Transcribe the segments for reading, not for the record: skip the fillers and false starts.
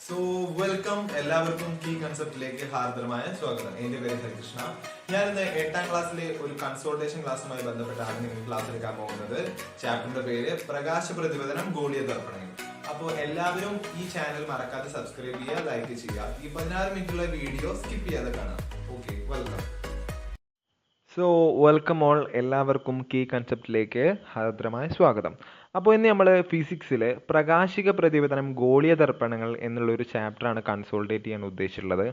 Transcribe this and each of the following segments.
So welcome എല്ലാവർക്കും key കൺസെപ്റ്റിലേക്ക് ഹാർദരമായ സ്വാഗതം. എന്റെ പേര് ഹരികൃഷ്ണ. ഞാൻ ഇന്ന് 8ാം ക്ലാസ്സിലെ ഒരു കൺസൾട്ടേഷൻ ക്ലാസ്സുമായി ബന്ധപ്പെട്ടാണ് നിങ്ങൾ ക്ലാസ് എടുക്കാൻ പോകുന്നത്. ചാപ്റ്ററിന്റെ പേര് പ്രകാശ പ്രതിപതനം ഗോളീയ ദർപ്പണങ്ങൾ. അപ്പോൾ എല്ലാവരും ഈ ചാനൽ മറക്കാതെ സബ്സ്ക്രൈബ് ചെയ്യുക, ലൈക്ക് ചെയ്യുക. ഈ 16 മിനിറ്റുള്ള വീഡിയോ സ്കിപ്പ് ചെയ്യാതെ കാണാം. Okay, welcome. So welcome all, എല്ലാവർക്കും കീ കൺസെപ്റ്റിലേക്ക് ഹാർദരമായ സ്വാഗതം. അപ്പോൾ ഇന്ന് നമ്മൾ ഫിസിക്സിൽ പ്രകാശിക പ്രതിപതനം ഗോളീയ ദർപ്പണങ്ങൾ എന്നുള്ളൊരു ചാപ്റ്ററാണ് കൺസോൾട്ടേറ്റ് ചെയ്യാൻ ഉദ്ദേശിച്ചിട്ടുള്ളത്.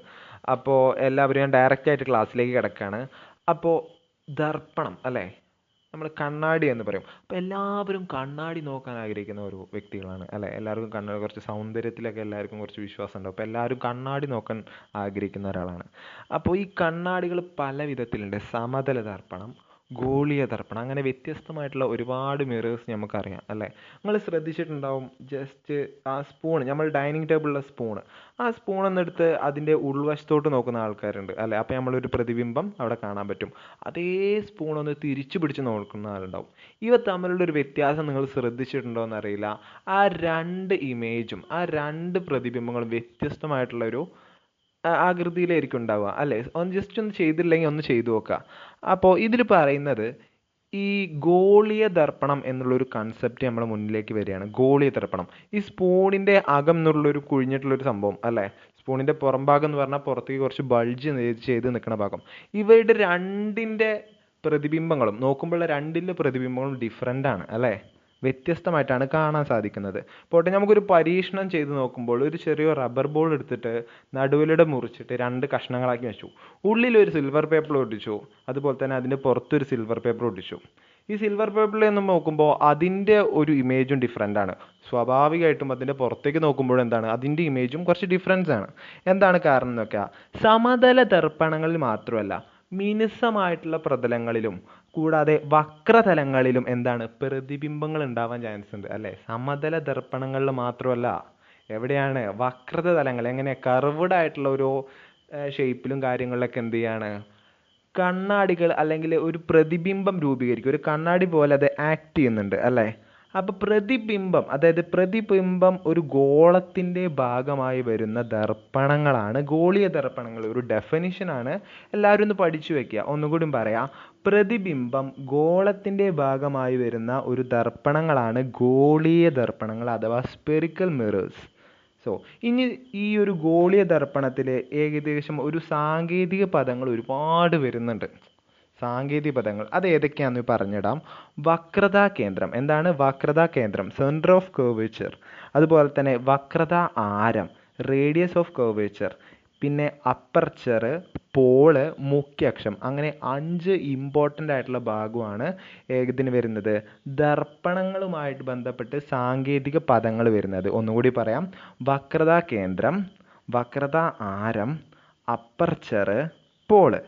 അപ്പോൾ എല്ലാവരും ഞാൻ ഡയറക്റ്റായിട്ട് ക്ലാസ്സിലേക്ക് കിടക്കുകയാണ്. അപ്പോൾ ദർപ്പണം അല്ലേ, നമ്മൾ കണ്ണാടി എന്ന് പറയും. അപ്പോൾ എല്ലാവരും കണ്ണാടി നോക്കാൻ ആഗ്രഹിക്കുന്ന ഒരു വ്യക്തികളാണ് അല്ലേ. എല്ലാവർക്കും കണ്ണാടി, കുറച്ച് സൗന്ദര്യത്തിലൊക്കെ എല്ലാവർക്കും കുറച്ച് വിശ്വാസം ഉണ്ടാവും. അപ്പോൾ എല്ലാവരും കണ്ണാടി നോക്കാൻ ആഗ്രഹിക്കുന്ന ഒരാളാണ്. അപ്പോൾ ഈ കണ്ണാടികൾ പല വിധത്തിലുണ്ട്. സമതല ദർപ്പണം, ഗോളീയ ദർപ്പണം, അങ്ങനെ വ്യത്യസ്തമായിട്ടുള്ള ഒരുപാട് മിറേഴ്സ് നമുക്കറിയാം അല്ലേ. നിങ്ങൾ ശ്രദ്ധിച്ചിട്ടുണ്ടാവും, ജസ്റ്റ് ആ സ്പൂൺ, നമ്മൾ ഡൈനിങ് ടേബിളിലെ സ്പൂണ്, ആ സ്പൂൺ എന്നെടുത്ത് അതിൻ്റെ ഉൾവശത്തോട്ട് നോക്കുന്ന ആൾക്കാരുണ്ട് അല്ലേ. അപ്പോൾ നമ്മളൊരു പ്രതിബിംബം അവിടെ കാണാൻ പറ്റും. അതേ സ്പൂൺ ഒന്ന് തിരിച്ചു പിടിച്ച് നോക്കുന്ന ആളുണ്ടാവും. ഇവ തമ്മിലുള്ള ഒരു വ്യത്യാസം നിങ്ങൾ ശ്രദ്ധിച്ചിട്ടുണ്ടോ എന്നറിയില്ല. ആ രണ്ട് ഇമേജും, ആ രണ്ട് പ്രതിബിംബങ്ങളും വ്യത്യസ്തമായിട്ടുള്ളൊരു ആകൃതിയിലായിരിക്കും ഉണ്ടാവുക അല്ലേ. ജസ്റ്റ് ഒന്ന് ചെയ്തില്ലെങ്കിൽ ഒന്ന് ചെയ്തു നോക്കുക. അപ്പോൾ ഇതിൽ പറയുന്നത് ഈ ഗോളീയ ദർപ്പണം എന്നുള്ളൊരു കൺസെപ്റ്റ് നമ്മുടെ മുന്നിലേക്ക് വരികയാണ്. ഗോളീയ ദർപ്പണം, ഈ സ്പൂണിൻ്റെ അകം എന്നുള്ളൊരു കുഴിഞ്ഞിട്ടുള്ളൊരു സംഭവം അല്ലേ. സ്പൂണിൻ്റെ പുറം ഭാഗം എന്ന് പറഞ്ഞാൽ പുറത്തേക്ക് കുറച്ച് ബൾജ് ചെയ്ത് നിൽക്കുന്ന ഭാഗം. ഇവയുടെ രണ്ടിൻ്റെ പ്രതിബിംബങ്ങളും നോക്കുമ്പോഴുള്ള രണ്ടിൻ്റെ പ്രതിബിംബങ്ങളും ഡിഫറെൻ്റ് ആണ് അല്ലേ, വ്യത്യസ്തമായിട്ടാണ് കാണാൻ സാധിക്കുന്നത്. പോട്ടെ, നമുക്കൊരു പരീക്ഷണം ചെയ്ത് നോക്കുമ്പോൾ ഒരു ചെറിയ റബ്ബർ ബോൾ എടുത്തിട്ട് നടുവിലൂടെ മുറിച്ചിട്ട് രണ്ട് കഷ്ണങ്ങളാക്കി വെച്ചു. ഉള്ളിലൊരു സിൽവർ പേപ്പർ ഒട്ടിച്ചു, അതുപോലെ തന്നെ അതിൻ്റെ പുറത്തൊരു സിൽവർ പേപ്പർ ഒട്ടിച്ചു. ഈ സിൽവർ പേപ്പറിൽ നിന്ന് നോക്കുമ്പോൾ അതിൻ്റെ ഒരു ഇമേജും ഡിഫറെൻ്റ് ആണ്. സ്വാഭാവികമായിട്ടും അതിൻ്റെ പുറത്തേക്ക് നോക്കുമ്പോൾ എന്താണ്, അതിൻ്റെ ഇമേജും കുറച്ച് ഡിഫറൻസ് ആണ്. എന്താണ് കാരണം എന്നൊക്കെ, സമതല ദർപ്പണങ്ങളിൽ മാത്രമല്ല മിനുസമായിട്ടുള്ള പ്രതലങ്ങളിലും കൂടാതെ വക്രതലങ്ങളിലും എന്താണ്, പ്രതിബിംബങ്ങൾ ഉണ്ടാവാൻ ചാൻസ് ഉണ്ട് അല്ലേ. സമതല ദർപ്പണങ്ങളിൽ മാത്രമല്ല, എവിടെയാണ് വക്രത തലങ്ങൾ, എങ്ങനെ കർവ്ഡ് ആയിട്ടുള്ള ഓരോ ഷേപ്പിലും കാര്യങ്ങളിലൊക്കെ എന്ത് ചെയ്യാണ്, കണ്ണാടികൾ അല്ലെങ്കിൽ ഒരു പ്രതിബിംബം രൂപീകരിക്കും. ഒരു കണ്ണാടി പോലെ അത് ആക്ട് ചെയ്യുന്നുണ്ട് അല്ലേ. അപ്പോൾ പ്രതിബിംബം, അതായത് പ്രതിബിംബം ഒരു ഗോളത്തിൻ്റെ ഭാഗമായി വരുന്ന ദർപ്പണങ്ങളാണ് ഗോളീയ ദർപ്പണങ്ങൾ. ഒരു ഡെഫിനിഷനാണ്, എല്ലാവരും ഒന്ന് പഠിച്ചു വെക്കുക. ഒന്നുകൂടി പറയാം, പ്രതിബിംബം ഗോളത്തിൻ്റെ ഭാഗമായി വരുന്ന ഒരു ദർപ്പണങ്ങളാണ് ഗോളീയ ദർപ്പണങ്ങൾ അഥവാ സ്പെറിക്കൽ മിറേഴ്സ്. സോ ഇനി ഈ ഒരു ഗോളീയ ദർപ്പണത്തിൽ ഏകദേശം ഒരു സാങ്കേതിക പദങ്ങൾ ഒരുപാട് വരുന്നുണ്ട്. സാങ്കേതിക പദങ്ങൾ അത് ഏതൊക്കെയാണെന്ന് പറഞ്ഞിടാം. വക്രതാ കേന്ദ്രം, എന്താണ് വക്രതാ കേന്ദ്രം, സെൻറ്റർ ഓഫ് കർവേച്ചർ. അതുപോലെ തന്നെ വക്രതാ ആരം, റേഡിയസ് ഓഫ് കർവേച്ചർ. പിന്നെ അപ്പർച്ചർ, പോള്, മുഖ്യാക്ഷം. അങ്ങനെ 5 ഇമ്പോർട്ടൻ്റ് ആയിട്ടുള്ള ഭാഗമാണ് ഇതിന് വരുന്നത്. ദർപ്പണങ്ങളുമായിട്ട് ബന്ധപ്പെട്ട് സാങ്കേതിക പദങ്ങൾ വരുന്നത് ഒന്നുകൂടി പറയാം. വക്രതാ കേന്ദ്രം, വക്രതാ ആരം, അപ്പർച്ചർ, പോള്,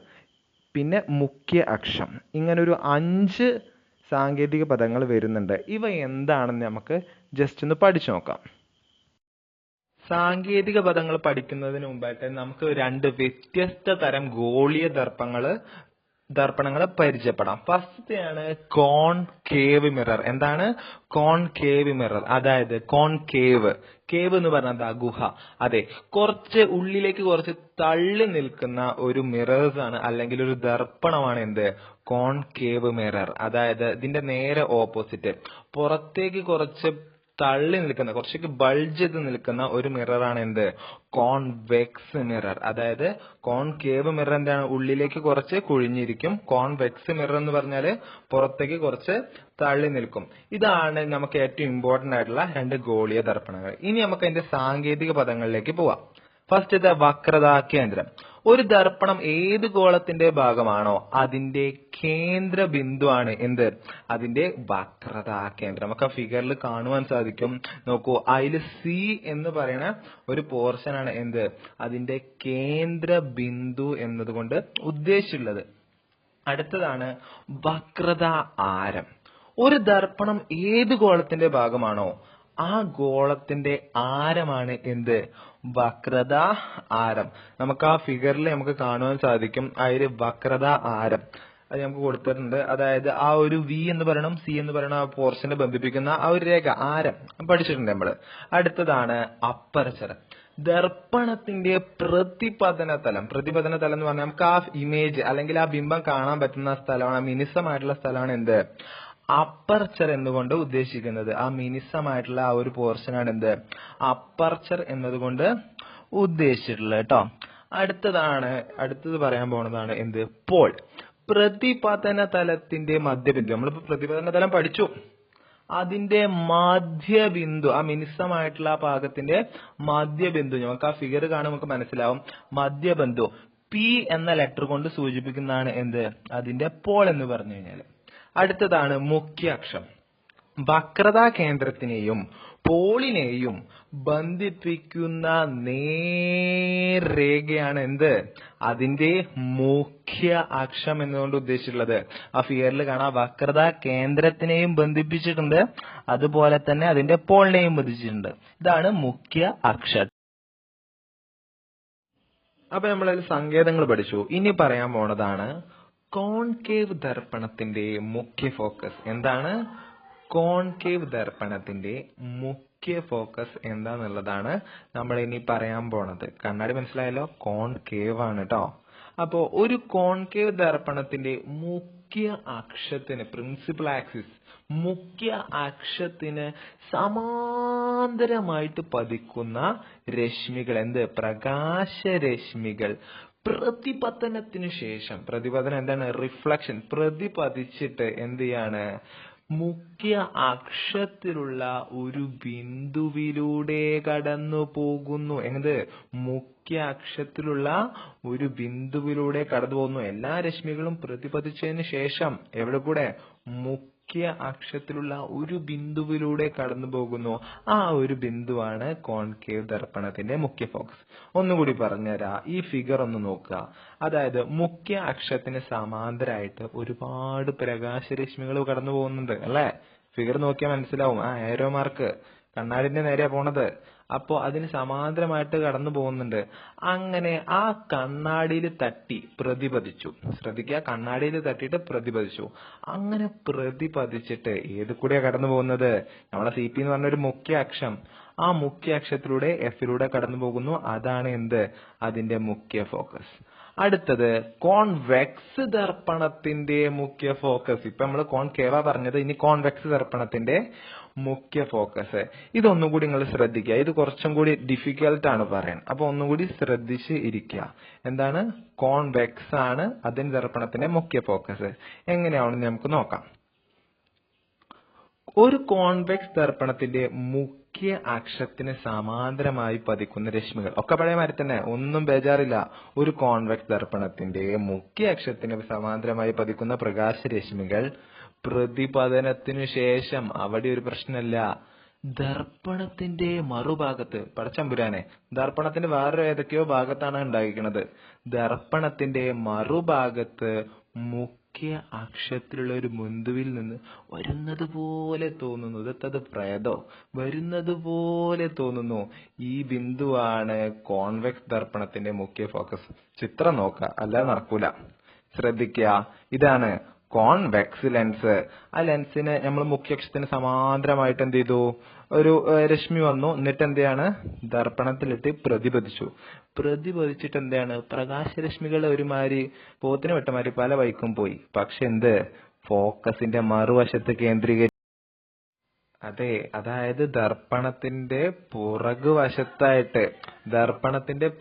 പിന്നെ മുഖ്യ അക്ഷം. ഇങ്ങനൊരു 5 സാങ്കേതിക പദങ്ങൾ വരുന്നുണ്ട്. ഇവ എന്താണെന്ന് നമുക്ക് ജസ്റ്റ് ഒന്ന് പഠിച്ചു നോക്കാം. സാങ്കേതിക പദങ്ങൾ പഠിക്കുന്നതിന് മുമ്പായിട്ട് നമുക്ക് 2 വ്യത്യസ്ത തരം ഗോളീയ ദർപ്പണങ്ങൾ പരിചയപ്പെടാം. ഫസ്റ്റത്തെയാണ് കോൺകേവ് മിറർ. എന്താണ് കോൺകേവ് മിറർ? അതായത് കോൺകേവ്, കേവ് എന്ന് പറഞ്ഞാൽ ഗുഹ. അതെ, കുറച്ച് ഉള്ളിലേക്ക് കുറച്ച് തള്ളി നിൽക്കുന്ന ഒരു മിറേഴ്സ് ആണ് അല്ലെങ്കിൽ ഒരു ദർപ്പണമാണ് എന്ത്, കോൺകേവ് മിറർ. അതായത് ഇതിന്റെ നേരെ ഓപ്പോസിറ്റ്, പുറത്തേക്ക് കുറച്ച് തള്ളി നിൽക്കുന്ന, കുറച്ചൊക്കെ ബൾജ് ചെയ്ത് നിൽക്കുന്ന ഒരു മിററാണ് എന്ത്, കോൺവെക്സ് മിറർ. അതായത് കോൺകേവ് മിറർ എന്താണ്, ഉള്ളിലേക്ക് കുറച്ച് കുഴിഞ്ഞിരിക്കും. കോൺവെക്സ് മിറർ എന്ന് പറഞ്ഞാൽ പുറത്തേക്ക് കുറച്ച് തള്ളി നിൽക്കും. ഇതാണ് നമുക്ക് ഏറ്റവും ഇമ്പോർട്ടന്റ് ആയിട്ടുള്ള 2 ഗോളീയ ദർപ്പണങ്ങൾ. ഇനി നമുക്ക് അതിന്റെ സാങ്കേതിക പദങ്ങളിലേക്ക് പോവാം. ഫസ്റ്റ് വക്രതാ കേന്ദ്രം. ഒരു ദർപ്പണം ഏത് ഗോളത്തിന്റെ ഭാഗമാണോ അതിന്റെ കേന്ദ്ര ബിന്ദുവാണ് എന്ത്, അതിന്റെ വക്രതാ കേന്ദ്രം. നമുക്ക് ഫിഗറിൽ കാണുവാൻ സാധിക്കും. നോക്കൂ, അതിൽ സി എന്ന് പറയുന്ന ഒരു പോർഷൻ ആണ് എന്ത്, അതിന്റെ കേന്ദ്ര ബിന്ദു എന്നതുകൊണ്ട് ഉദ്ദേശിച്ചുള്ളത്. അടുത്തതാണ് വക്രതാ ആരം. ഒരു ദർപ്പണം ഏത് ഗോളത്തിന്റെ ഭാഗമാണോ ആ ഗോളത്തിന്റെ ആരമാണ് എന്ത്, വക്രതാ ആരം. നമുക്ക് ആ ഫിഗറിൽ നമുക്ക് കാണുവാൻ സാധിക്കും. അതിൽ വക്രതാ ആരം അത് നമുക്ക് കൊടുത്തിട്ടുണ്ട്. അതായത് ആ ഒരു വി എന്ന് പറയണം, സി എന്ന് പറയണം, ആ പോർഷനെ ബന്ധിപ്പിക്കുന്ന ആ ഒരു രേഖ, ആരം പഠിച്ചിട്ടുണ്ട് നമ്മൾ. അടുത്തതാണ് അപ്പർച്ചർ. ദർപ്പണത്തിന്റെ പ്രതിപതന തലം എന്ന് പറഞ്ഞാൽ നമുക്ക് ആ ഇമേജ് അല്ലെങ്കിൽ ആ ബിംബം കാണാൻ പറ്റുന്ന സ്ഥലമാണ്, മിനുസമായിട്ടുള്ള സ്ഥലമാണ് എന്ത്, അപ്പർച്ചർ എന്നുകൊണ്ട് ഉദ്ദേശിക്കുന്നത്. ആ മിനുസമായിട്ടുള്ള ആ ഒരു പോർഷനാണ് എന്ത്, അപ്പർച്ചർ എന്നതുകൊണ്ട് ഉദ്ദേശിച്ചിട്ടുള്ളത് കേട്ടോ. അടുത്തത് പറയാൻ പോണതാണ് എന്ത്, പോൾ. പ്രതിപതന തലത്തിന്റെ മധ്യബിന്ദു, നമ്മളിപ്പോ പ്രതിപതന തലം പഠിച്ചു, അതിന്റെ മധ്യബിന്ദു, ആ മിനുസമായിട്ടുള്ള ആ ഭാഗത്തിന്റെ മധ്യബിന്ദു, നമുക്ക് ആ ഫിഗർ കാണുമ്പോൾ നമുക്ക് മനസ്സിലാവും. മധ്യബിന്ദു പി എന്ന ലെറ്റർ കൊണ്ട് സൂചിപ്പിക്കുന്നതാണ് എന്ത്, അതിന്റെ പോൾ എന്ന് പറഞ്ഞു കഴിഞ്ഞാൽ. അടുത്തതാണ് മുഖ്യ അക്ഷം. വക്രതാ കേന്ദ്രത്തിനെയും പോളിനെയും ബന്ധിപ്പിക്കുന്ന നേർരേഖയാണ് എന്ത്, അതിന്റെ മുഖ്യ അക്ഷം എന്നുകൊണ്ട് ഉദ്ദേശിച്ചിട്ടുള്ളത്. ആ ഫിഗറിൽ കാണാം, വക്രതാ കേന്ദ്രത്തിനെയും ബന്ധിപ്പിച്ചിട്ടുണ്ട്, അതുപോലെ തന്നെ അതിന്റെ പോളിനെയും ബന്ധിച്ചിട്ടുണ്ട്. ഇതാണ് മുഖ്യ അക്ഷം. അപ്പൊ നമ്മളതിൽ സങ്കേതങ്ങൾ പഠിച്ചു. ഇനി പറയാൻ പോണതാണ് കോൺകേവ് ദർപ്പണത്തിന്റെ മുഖ്യ ഫോക്കസ്. എന്താണ് കോൺകേവ് ദർപ്പണത്തിന്റെ മുഖ്യ ഫോക്കസ് എന്താന്നുള്ളതാണ് നമ്മൾ ഇനി പറയാൻ പോണത്. കണ്ണാടി മനസ്സിലായല്ലോ, കോൺകേവ് ആണ് കേട്ടോ. അപ്പോ ഒരു കോൺകേവ് ദർപ്പണത്തിന്റെ മുഖ്യ അക്ഷത്തിന്, പ്രിൻസിപ്പൽ ആക്സിസ്, മുഖ്യ അക്ഷത്തിന് സമാന്തരമായിട്ട് പതിക്കുന്ന രശ്മികൾ എന്ത്, പ്രകാശരശ്മികൾ പ്രതിപതനത്തിനു ശേഷം, പ്രതിപതനം എന്താണ്, റിഫ്ലക്ഷൻ, പ്രതിപതിച്ചിട്ട് എന്ത് ചെയ്യാണ്, മുഖ്യ അക്ഷത്തിലുള്ള ഒരു ബിന്ദുവിലൂടെ കടന്നു പോകുന്നു. എന്ത്, മുഖ്യ അക്ഷത്തിലുള്ള ഒരു ബിന്ദുവിലൂടെ കടന്നു പോകുന്നു. എല്ലാ രശ്മികളും പ്രതിപതിച്ചതിന് ശേഷം എവിടെ കൂടെ, മുഖ്യ അക്ഷത്തിലുള്ള ഒരു ബിന്ദുവിലൂടെ കടന്നു പോകുന്നു. ആ ഒരു ബിന്ദുവാണ് കോൺകേവ് ദർപ്പണത്തിന്റെ മുഖ്യ ഫോക്കസ്. ഒന്നുകൂടി പറഞ്ഞുതരാം, ഈ ഫിഗർ ഒന്ന് നോക്കുക. അതായത് മുഖ്യ അക്ഷത്തിന് സമാന്തരമായിട്ട് ഒരുപാട് പ്രകാശരശ്മികൾ കടന്നു പോകുന്നുണ്ട് അല്ലെ. ഫിഗർ നോക്കിയാൽ മനസ്സിലാവും, ആ ഏരോ മാർക്ക് കണ്ണാടിന്റെ നേരെയാ പോണത്. അപ്പോ അതിന് സമാന്തരമായിട്ട് കടന്നു പോകുന്നുണ്ട്. അങ്ങനെ ആ കണ്ണാടിയിൽ തട്ടി പ്രതിപതിച്ചു. ശ്രദ്ധിക്കുക, കണ്ണാടിയിൽ തട്ടിയിട്ട് പ്രതിപതിച്ചു. അങ്ങനെ പ്രതിപതിച്ചിട്ട് ഏത് കൂടെയാ കടന്നു പോകുന്നത്, നമ്മളെ സി പി എന്ന് പറഞ്ഞൊരു മുഖ്യ അക്ഷം, ആ മുഖ്യ അക്ഷത്തിലൂടെ എഫിലൂടെ കടന്നു പോകുന്നു. അതാണ് എന്ത്, അതിന്റെ മുഖ്യ ഫോക്കസ്. അടുത്തത് കോൺവെക്സ് ദർപ്പണത്തിന്റെ മുഖ്യ ഫോക്കസ്. ഇപ്പൊ നമ്മൾ കോൺകേവാ പറഞ്ഞത്, ഇനി കോൺവെക്സ് ദർപ്പണത്തിന്റെ മുഖ്യ ഫോക്കസ്. ഇതൊന്നും കൂടി നിങ്ങൾ ശ്രദ്ധിക്കുക, ഇത് കുറച്ചും കൂടി ഡിഫിക്കൽട്ട് ആണ് പറയാൻ. അപ്പൊ ഒന്നുകൂടി ശ്രദ്ധിച്ച് ഇരിക്കുക. എന്താണ്, കോൺവെക്സ് ആണ് അതിന്റെ ദർപ്പണത്തിന്റെ മുഖ്യ ഫോക്കസ്. എങ്ങനെയാണെന്ന് നമുക്ക് നോക്കാം. ഒരു കോൺവെക്സ് ദർപ്പണത്തിന്റെ മുഖ്യ അക്ഷത്തിന് സമാന്തരമായി പതിക്കുന്ന രശ്മികൾ ഒക്കെ പഴയ മാതിരി തന്നെ, ഒന്നും ബേജാറില്ല. ഒരു കോൺവെക്സ് ദർപ്പണത്തിന്റെ മുഖ്യ അക്ഷത്തിന് സമാന്തരമായി പതിക്കുന്ന പ്രകാശരശ്മികൾ പ്രതിപതനത്തിനു ശേഷം, അവിടെ ഒരു പ്രശ്നമില്ല, ദർപ്പണത്തിന്റെ മറുഭാഗത്ത്, പടച്ചമ്പുരാനെ, ദർപ്പണത്തിന്റെ വേറെ ഏതൊക്കെയോ ഭാഗത്താണ് ഉണ്ടായിരിക്കുന്നത്. ദർപ്പണത്തിന്റെ മറുഭാഗത്ത് മുഖ്യ അക്ഷത്തിലുള്ള ഒരു ബിന്ദുവിൽ നിന്ന് വരുന്നത് പോലെ തോന്നുന്നു. ഇതത് പ്രേതോ, വരുന്നത് പോലെ തോന്നുന്നു. ഈ ബിന്ദുവാണ് കോൺവെക്സ് ദർപ്പണത്തിന്റെ മുഖ്യ ഫോക്കസ്. ചിത്രം നോക്കുക, അല്ലാതെ നടക്കൂല. ശ്രദ്ധിക്കുക, ഇതാണ് കോൺവെക്സ് ലെൻസ്. ആ ലെൻസിന് നമ്മൾ മുഖ്യക്ഷത്തിന് സമാന്തരമായിട്ട് എന്ത് ചെയ്തു, ഒരു രശ്മി വന്നു. എന്നിട്ട് എന്തെയാണ്, ദർപ്പണത്തിലിട്ട് പ്രതിപതിച്ചു. പ്രതിപതിച്ചിട്ട് എന്താണ്, പ്രകാശരശ്മികൾ ഒരുമാതിരി പോത്തിന് വിട്ടമാതിരി പല വൈക്കും പോയി. പക്ഷെ എന്ത്, ഫോക്കസിന്റെ മറുവശത്ത് കേന്ദ്രീകരിച്ചു. അതെ, അതായത് ദർപ്പണത്തിന്റെ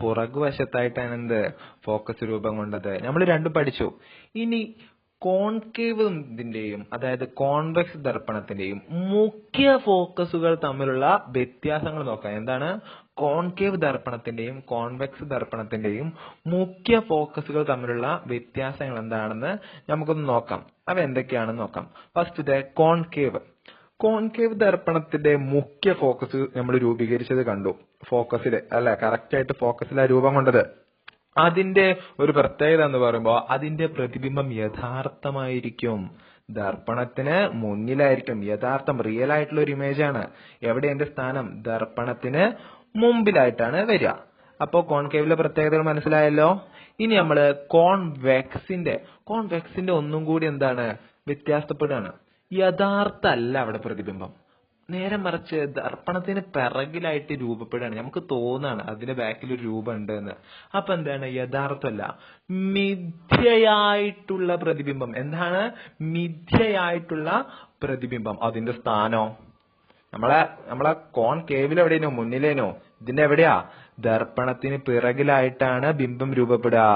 പുറകുവശത്തായിട്ടാണ് എന്ത്, ഫോക്കസ് രൂപം കൊണ്ടത്. നമ്മൾ രണ്ടും പഠിച്ചു. ഇനി കോൺകേവിന്റെയും അതായത് കോൺവെക്സ് ദർപ്പണത്തിന്റെയും മുഖ്യ ഫോക്കസുകൾ തമ്മിലുള്ള വ്യത്യാസങ്ങൾ നോക്കാം. എന്താണ്, കോൺകേവ് ദർപ്പണത്തിന്റെയും കോൺവെക്സ് ദർപ്പണത്തിന്റെയും മുഖ്യ ഫോക്കസുകൾ തമ്മിലുള്ള വ്യത്യാസങ്ങൾ എന്താണെന്ന് നമുക്കൊന്ന് നോക്കാം. അവ എന്തൊക്കെയാണെന്ന് നോക്കാം. ഫസ്റ്റ് കോൺകേവ് ദർപ്പണത്തിന്റെ മുഖ്യ ഫോക്കസ് നമ്മൾ രൂപീകരിച്ചത് കണ്ടു. ഫോക്കസില് അല്ലെ, കറക്റ്റ് ആയിട്ട് ഫോക്കസിലാ രൂപം കൊണ്ടത്. അതിന്റെ ഒരു പ്രത്യേകത എന്ന് പറയുമ്പോൾ അതിന്റെ പ്രതിബിംബം യഥാർത്ഥമായിരിക്കും, ദർപ്പണത്തിന് മുന്നിലായിരിക്കും. യഥാർത്ഥം, റിയൽ ആയിട്ടുള്ള ഒരു ഇമേജ് ആണ്. എവിടെ എന്റെ സ്ഥാനം, ദർപ്പണത്തിന് മുമ്പിലായിട്ടാണ് വരിക. അപ്പോ കോൺകേവിലെ പ്രത്യേകതകൾ മനസ്സിലായല്ലോ. ഇനി നമ്മള് കോൺവെക്സിന്റെ ഒന്നും കൂടി എന്താണ്, വ്യത്യാസപ്പെടുകയാണ്. യഥാർത്ഥ അല്ല അവിടെ പ്രതിബിംബം, നേരെ മറിച്ച് ദർപ്പണത്തിന് പിറകിലായിട്ട് രൂപപ്പെടുകയാണ്. നമുക്ക് തോന്നാണ് അതിന്റെ ബാക്കിൽ ഒരു രൂപം ഉണ്ട് എന്ന്. അപ്പൊ എന്താണ്? യഥാർത്ഥമല്ല, മിഥ്യയായിട്ടുള്ള പ്രതിബിംബം. എന്താണ്? മിഥ്യയായിട്ടുള്ള പ്രതിബിംബം. അതിന്റെ സ്ഥാനോ നമ്മളെ കോൺകേവിൽ എവിടെയോ മുന്നിലേനോ? ഇതിന്റെ എവിടെയാ? ദർപ്പണത്തിന് പിറകിലായിട്ടാണ് ബിംബം രൂപപ്പെടുക.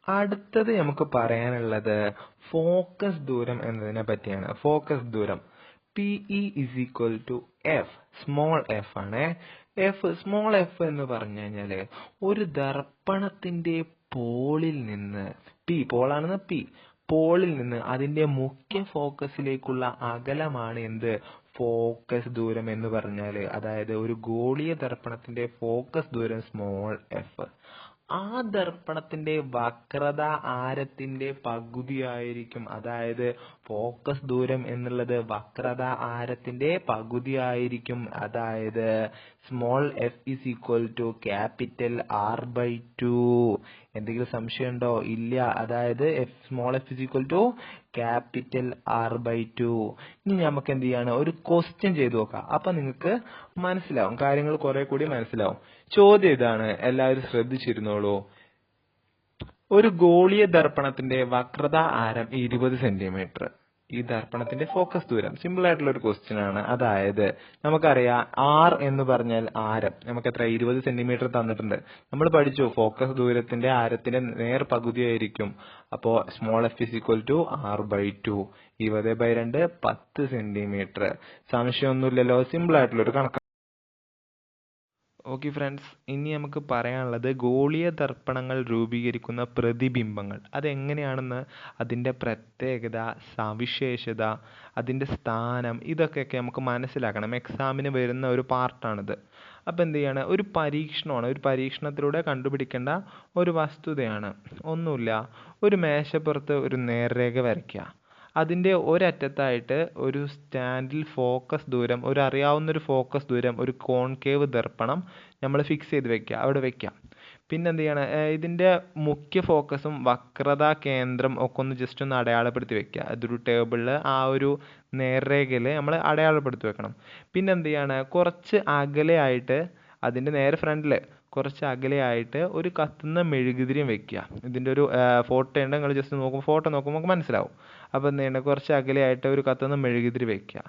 അടുത്തത് നമുക്ക് പറയാനുള്ളത് ഫോക്കസ് ദൂരം എന്നതിനെ പറ്റിയാണ്. ഫോക്കസ് ദൂരം PE = F, സ്മോൾ എഫ് ആണ്. സ്മോൾ എഫ് എന്ന് പറഞ്ഞു കഴിഞ്ഞാല് ഒരു ദർപ്പണത്തിന്റെ പോളിൽ നിന്ന്, പോളാണെന്ന് പോളിൽ നിന്ന് അതിന്റെ മുഖ്യ ഫോക്കസിലേക്കുള്ള അകലമാണ് എന്ത്? ഫോക്കസ് ദൂരം എന്ന് പറഞ്ഞാല്. അതായത് ഒരു ഗോളീയ ദർപ്പണത്തിന്റെ ഫോക്കസ് ദൂരം സ്മോൾ എഫ്. ആ ദർപ്പണത്തിന്റെ വക്രത ആരത്തിന്റെ പകുതിയായിരിക്കും. അതായത് ഫോക്കസ് ദൂരം എന്നുള്ളത് വക്രത ആരത്തിന്റെ പകുതിയായിരിക്കും. അതായത് സ്മോൾ എഫ് =R/2. എന്തെങ്കിലും സംശയം ഉണ്ടോ? ഇല്ല. അതായത് സ്മോൾ എഫ് R/2. ഇനി നമുക്ക് എന്ത് ചെയ്യാണ്? ഒരു ക്വസ്റ്റ്യൻ ചെയ്തു നോക്കാം. അപ്പൊ നിങ്ങൾക്ക് മനസ്സിലാവും, കാര്യങ്ങൾ കുറെ കൂടി മനസ്സിലാവും. ചോദ്യം ഇതാണ്, എല്ലാവരും ശ്രദ്ധിച്ചിരുന്നോളൂ. ഒരു ഗോളീയ ദർപ്പണത്തിന്റെ വക്രത ആരം 20 സെന്റിമീറ്റർ. ഈ ദർപ്പണത്തിന്റെ ഫോക്കസ് ദൂരം. സിമ്പിൾ ആയിട്ടുള്ള ഒരു ക്വസ്റ്റ്യൻ ആണ്. അതായത് നമുക്കറിയാം R എന്ന് പറഞ്ഞാൽ ആരം. നമുക്ക് എത്ര? 20 സെന്റിമീറ്റർ തന്നിട്ടുണ്ട്. നമ്മൾ പഠിച്ചു ഫോക്കസ് ദൂരത്തിന്റെ ആരത്തിന്റെ നേർ പകുതിയായിരിക്കും. അപ്പോ സ്മോൾ എഫ് R/2. 20/2 10 സെന്റിമീറ്റർ. സംശയമൊന്നുമില്ലല്ലോ, സിമ്പിൾ ആയിട്ടുള്ള ഒരു കണക്ക്. ഓക്കെ ഫ്രണ്ട്സ്, ഇനി നമുക്ക് പറയാനുള്ളത് ഗോളീയ ദർപ്പണങ്ങൾ രൂപീകരിക്കുന്ന പ്രതിബിംബങ്ങൾ അതെങ്ങനെയാണെന്ന്, അതിൻ്റെ പ്രത്യേകത, സവിശേഷത, അതിൻ്റെ സ്ഥാനം, ഇതൊക്കെ നമുക്ക് മനസ്സിലാക്കണം. എക്സാമിന് വരുന്ന ഒരു പാർട്ടാണിത്. അപ്പം എന്ത് ചെയ്യാണ്? ഒരു പരീക്ഷണമാണ്. ഒരു പരീക്ഷണത്തിലൂടെ കണ്ടുപിടിക്കേണ്ട ഒരു വസ്തുതയാണ്. ഒന്നുമില്ല, ഒരു മേശപ്പുറത്ത് ഒരു നേർരേഖ വരയ്ക്കുക. അതിൻ്റെ ഒരറ്റത്തായിട്ട് ഒരു സ്റ്റാൻഡിൽ ഫോക്കസ് ദൂരം, ഒരു അറിയാവുന്നൊരു ഫോക്കസ് ദൂരം, ഒരു കോൺകേവ് ദർപ്പണം നമ്മൾ ഫിക്സ് ചെയ്ത് വെക്കുക, അവിടെ വെക്കാം. പിന്നെ എന്ത് ചെയ്യണം? ഇതിൻ്റെ മുഖ്യ ഫോക്കസും വക്രതാ കേന്ദ്രം ഒക്കെ ഒന്ന് ജസ്റ്റ് ഒന്ന് അടയാളപ്പെടുത്തി വെക്കുക. അതൊരു ടേബിളിൽ ആ ഒരു നേർരേഖയിൽ നമ്മൾ അടയാളപ്പെടുത്തി വെക്കണം. പിന്നെ എന്ത് ചെയ്യാണ്? കുറച്ച് അകലെയായിട്ട്, അതിൻ്റെ നേരെ ഫ്രണ്ടിൽ കുറച്ച് അകലെയായിട്ട് ഒരു കത്തുന്ന മെഴുകുതിരിയും വെക്കുക. ഇതിൻ്റെ ഒരു ഫോട്ടോ ഉണ്ട്, നിങ്ങൾ ജസ്റ്റ് നോക്കുമ്പോൾ, ഫോട്ടോ നോക്കുമ്പോൾ നമുക്ക് മനസ്സിലാവും. അപ്പോൾ എന്ത് ചെയ്യണം? കുറച്ച് അകലെയായിട്ട് ഒരു കത്തുന്ന മെഴുകുതിരി വെക്കുക.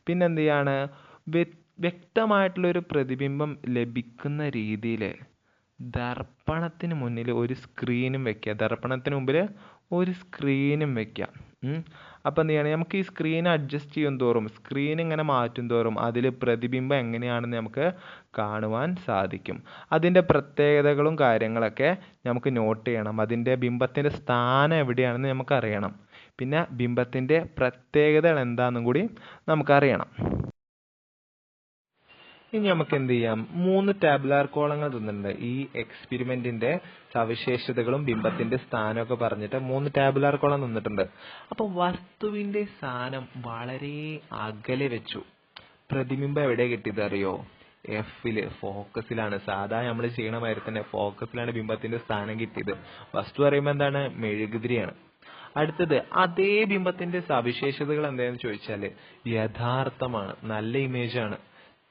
പിന്നെ എന്ത് ചെയ്യാണ്? വ്യക്തമായിട്ടുള്ളൊരു പ്രതിബിംബം ലഭിക്കുന്ന രീതിയിൽ ദർപ്പണത്തിന് മുന്നിൽ ഒരു സ്ക്രീനും വെക്കുക. ദർപ്പണത്തിന് മുമ്പിൽ ഒരു സ്ക്രീനും വെക്കുക. അപ്പം എന്ത് ചെയ്യണം? നമുക്ക് ഈ സ്ക്രീൻ അഡ്ജസ്റ്റ് ചെയ്യും തോറും, സ്ക്രീൻ ഇങ്ങനെ മാറ്റും തോറും അതിൽ പ്രതിബിംബം എങ്ങനെയാണെന്ന് നമുക്ക് കാണുവാൻ സാധിക്കും. അതിൻ്റെ പ്രത്യേകതകളും കാര്യങ്ങളൊക്കെ നമുക്ക് നോട്ട് ചെയ്യണം. അതിൻ്റെ ബിംബത്തിൻ്റെ സ്ഥാനം എവിടെയാണെന്ന് നമുക്കറിയണം. പിന്നെ ബിംബത്തിൻ്റെ പ്രത്യേകതകൾ എന്താണെന്നും കൂടി നമുക്കറിയണം. ഇനി നമുക്ക് എന്ത് ചെയ്യാം? 3 ടാബുലാർ കോളങ്ങൾ തന്നിട്ടുണ്ട്. ഈ എക്സ്പെരിമെന്റിന്റെ സവിശേഷതകളും ബിംബത്തിന്റെ സ്ഥാനമൊക്കെ പറഞ്ഞിട്ട് 3 ടാബുലാർ കോളം തന്നിട്ടുണ്ട്. അപ്പൊ വസ്തുവിന്റെ സ്ഥാനം വളരെ അകലെ വെച്ചു. പ്രതിബിംബം എവിടെ കിട്ടിയത് അറിയോ? എഫില്, ഫോക്കസിലാണ്. സാധാരണ നമ്മൾ ചെയ്യണ മാതിരി തന്നെ ഫോക്കസിലാണ് ബിംബത്തിന്റെ സ്ഥാനം കിട്ടിയത്. വസ്തു പറയുമ്പോൾ എന്താണ്? മെഴുകുതിരിയാണ്. അടുത്തത്, അതേ ബിംബത്തിന്റെ സവിശേഷതകൾ എന്താണെന്ന് ചോദിച്ചാല് യഥാർത്ഥമാണ്, നല്ല ഇമേജ് ആണ്.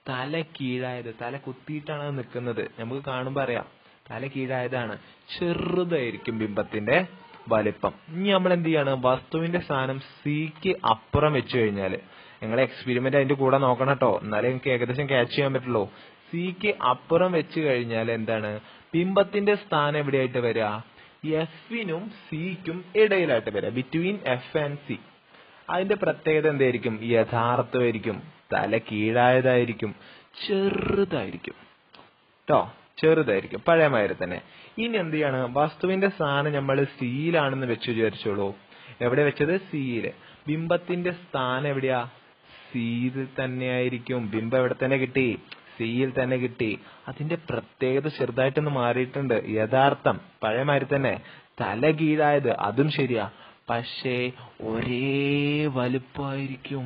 തല കീഴായത്, തല കുത്തിയിട്ടാണ് നിൽക്കുന്നത്. നമുക്ക് കാണുമ്പോൾ അറിയാം തല കീഴായതാണ്. ചെറുതായിരിക്കും ബിംബത്തിന്റെ വലിപ്പം. ഇനി നമ്മൾ എന്ത് ചെയ്യാണ്? വസ്തുവിന്റെ സ്ഥാനം സിക്ക് അപ്പുറം വെച്ച് കഴിഞ്ഞാല്, നിങ്ങൾ എക്സ്പെരിമെന്റ് അതിന്റെ കൂടെ നോക്കണം കേട്ടോ, എന്നാലേ നിങ്ങൾക്ക് ഏകദേശം ക്യാച്ച് ചെയ്യാൻ പറ്റുള്ളൂ. സിക്ക് അപ്പുറം വെച്ച് കഴിഞ്ഞാൽ എന്താണ്? ബിംബത്തിന്റെ സ്ഥാനം എവിടെയായിട്ട് വരിക? എഫിനും സിക്കും ഇടയിലായിട്ട് വരിക, ബിറ്റ്വീൻ എഫ് ആൻഡ് സി. അതിന്റെ പ്രത്യേകത എന്തായിരിക്കും? യഥാർത്ഥമായിരിക്കും, തല കീഴായതായിരിക്കും, ചെറുതായിരിക്കും കേട്ടോ, ചെറുതായിരിക്കും, പഴയമാതിരി തന്നെ. ഇനി എന്ത് ചെയ്യാണ്? വസ്തുവിന്റെ സ്ഥാനം നമ്മൾ സിയിലാണെന്ന് വെച്ച് വിചാരിച്ചോളൂ. എവിടെ വെച്ചത്? സിയില്. ബിംബത്തിന്റെ സ്ഥാനം എവിടെയാ? സിയിൽ തന്നെയായിരിക്കും. ബിംബം എവിടെ തന്നെ കിട്ടി? സിയിൽ തന്നെ കിട്ടി. അതിന്റെ പ്രത്യേകത ചെറുതായിട്ടൊന്ന് മാറിയിട്ടുണ്ട്. യഥാർത്ഥം പഴയമാതിരി തന്നെ, തല കീഴായത് അതും ശരിയാ, പക്ഷേ ഒരേ വലുപ്പമായിരിക്കും.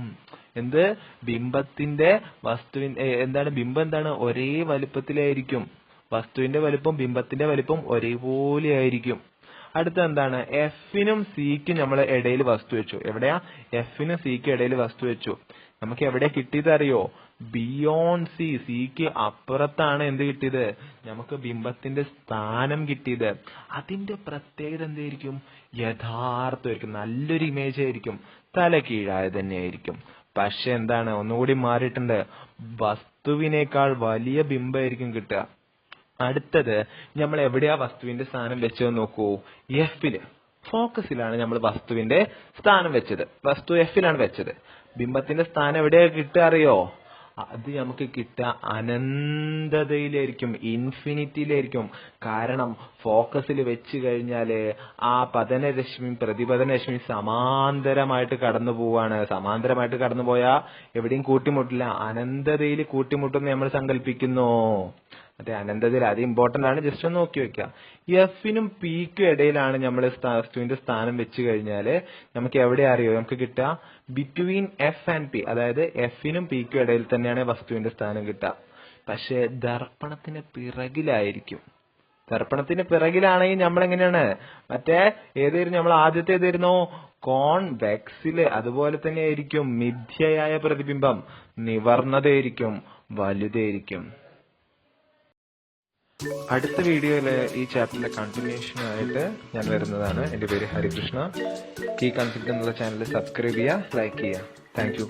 എന്ത്? ബിംബത്തിന്റെ എന്താണ്? ബിംബം എന്താണ്? ഒരേ വലുപ്പത്തിലായിരിക്കും. വസ്തുവിന്റെ വലുപ്പം ബിംബത്തിന്റെ വലുപ്പം ഒരേപോലെ ആയിരിക്കും. അടുത്ത എന്താണ്? എഫിനും സിക്കും നമ്മൾ ഇടയിൽ വസ്തു വെച്ചു. എവിടെയാ? എഫിനും സിക്കും ഇടയിൽ വസ്തു വെച്ചു. നമുക്ക് എവിടെ കിട്ടിയത് അറിയോ? Beyond C. സിക്ക് അപ്പുറത്താണ് എന്ത് കിട്ടിയത്? നമുക്ക് ബിംബത്തിന്റെ സ്ഥാനം കിട്ടിയത്. അതിന്റെ പ്രത്യേകത എന്തായിരിക്കും? യഥാർത്ഥമായിരിക്കും, നല്ലൊരു ഇമേജ് ആയിരിക്കും, തല കീഴായ തന്നെയായിരിക്കും. പക്ഷെ എന്താണ്, ഒന്നുകൂടി മാറിയിട്ടുണ്ട്, വസ്തുവിനേക്കാൾ വലിയ ബിംബമായിരിക്കും കിട്ടുക. അടുത്തത്, നമ്മൾ എവിടെയാ വസ്തുവിന്റെ സ്ഥാനം വെച്ചതെന്ന് നോക്കൂ. എഫില്, ഫോക്കസിലാണ് നമ്മൾ വസ്തുവിന്റെ സ്ഥാനം വെച്ചത്. വസ്തു എഫിലാണ് വെച്ചത്. ബിംബത്തിന്റെ സ്ഥാനം എവിടെയാ കിട്ടുക അറിയോ? അത് നമുക്ക് കിട്ടുക അനന്തതയിലായിരിക്കും, ഇൻഫിനിറ്റിയിലായിരിക്കും. കാരണം ഫോക്കസിൽ വെച്ച് കഴിഞ്ഞാല് ആ പതനരശ്മി പ്രതിപതനരശ്മി സമാന്തരമായിട്ട് കടന്നു പോവാണ്. സമാന്തരമായിട്ട് കടന്നു പോയാ എവിടെയും കൂട്ടിമുട്ടില്ല, അനന്തതയിൽ കൂട്ടിമുട്ടെന്ന് നമ്മൾ സങ്കല്പിക്കുന്നു. അതെ, അനന്തതയിൽ. അത് ഇമ്പോർട്ടന്റ് ആണ്, ജസ്റ്റ് ഒന്ന് നോക്കി വെക്കുക. എഫിനും പിക്കും ഇടയിലാണ് നമ്മൾ വസ്തുവിന്റെ സ്ഥാനം വെച്ച് കഴിഞ്ഞാല് നമുക്ക് എവിടെ അറിയോ നമുക്ക് കിട്ടുക? ബിറ്റ്വീൻ എഫ് ആൻഡ് പി, അതായത് എഫിനും പിക്കും ഇടയിൽ തന്നെയാണ് വസ്തുവിന്റെ സ്ഥാനം കിട്ടുക. പക്ഷെ ദർപ്പണത്തിന് പിറകിലായിരിക്കും. ദർപ്പണത്തിന് പിറകിലാണെങ്കിൽ നമ്മൾ എങ്ങനെയാണ്? മറ്റേ ഏതായിരുന്നു നമ്മൾ ആദ്യത്തെ ഏതായിരുന്നു? കോൺവെക്സില്. അതുപോലെ തന്നെ ആയിരിക്കും മിഥ്യയായ പ്രതിബിംബം, നിവർന്നതായിരിക്കും, വലുതായിരിക്കും. അടുത്ത വീഡിയോയില് ഈ ചാപ്റ്ററിന്റെ കണ്ടിന്യൂഷൻ ആയിട്ട് ഞാൻ വരുന്നതാണ്. എന്റെ പേര് ഹരികൃഷ്ണ. കീ കൺസെപ്റ്റ് എന്നുള്ള ചാനൽ സബ്സ്ക്രൈബ് ചെയ്യുക, ലൈക്ക് ചെയ്യുക. Thank you.